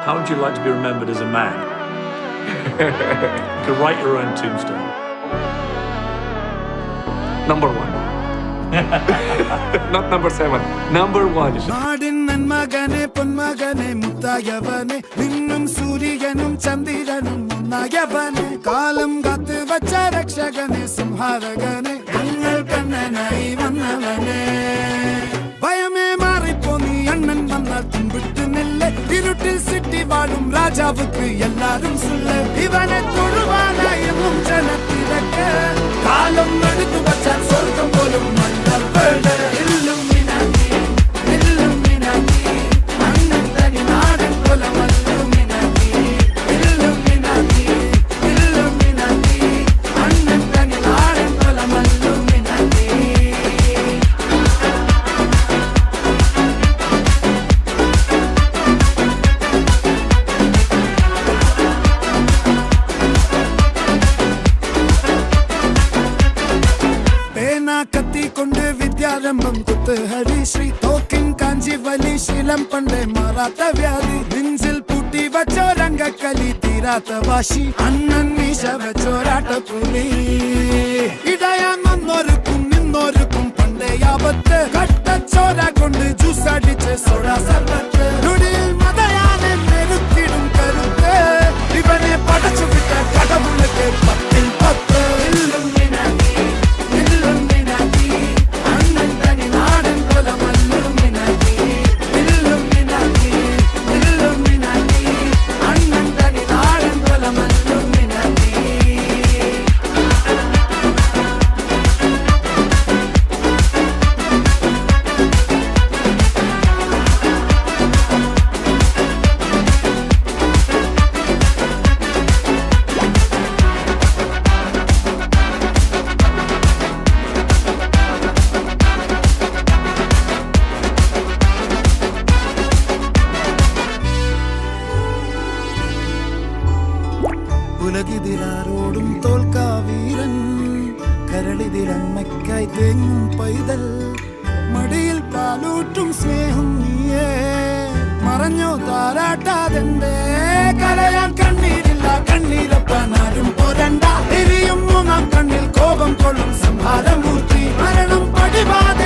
How would you like to be remembered as a man? To write your own tombstone. Number 1. Not number 7. Number 1. നാടിൻ നന്മകനെ പൊന്മകനെ മുത്തായവനെ നിന്നും സൂര്യനും ചന്ദ്രനും ഒന്നായവനെ കാലം കാത്ത് വച്ച രക്ഷകനെ സംഹാരകനെ ഞങ്ങൾ കണ്ണനായി വന്നവനെ ഭയമേ മാറിപ്പോ നീ അണ്ണൻ വന്നാൽ തുമ്പിട്ട് നെല്ല് ഇരുട്ടിൽ സിറ്റി വാഴും രാജാവുക്ക് എല്ലാരും സുല്ല് ഇവനെ തൊഴുവാനായെന്നും ജനത്തിരക്ക് കാലം എടുത്തു വച്ചാൽ സ്വർഗം പോലും കത്തിക്കൊണ്ട് വിദ്യാരംഭം കുത്ത് ഹരിശ്രീ തോക്കിൻ കാഞ്ചി വലി ശീലം പണ്ടേ മാറാത്ത വ്യാധി നെഞ്ചിൽ പൂട്ടി വച്ചോരംഗക്കലി തീരാത്ത വാശി അണ്ണൻ മീശ വെച്ചോരാട്ട പുലി ഇടയാന്നൊരുക്കും നിന്നൊരുക്കും പണ്ടേ ആപത്ത് കട്ടച്ചോര കൊണ്ട് ജ്യൂസ് അടിച്ച് സോഡ സർബത്ത് നുടിയിൽ മതയാനെ മെരുക്കിടും കരുത്ത് ഇവനെ പടച്ചു വിട്ട കടവുള്ളക്ക് 10-ൽ 10 ഉലകിതിരാരോടും തോൽക്കാവീരൻ കരളിതിരമ്മയ്ക്കായി തേങ്ങും പൈതൽ മടിയിൽ പാലൂട്ടും സ്നേഹം നീയേ മറഞ്ഞോ താരാട്ടാതെന്റെ കരയാൻ കണ്ണീരില്ല കണ്ണീരപ്പാനാരും പോരണ്ട എരിയും മൂന്നാം കണ്ണിൽ കോപം കൊള്ളും സംഹാരമൂർത്തി മരണം പടിവാതെ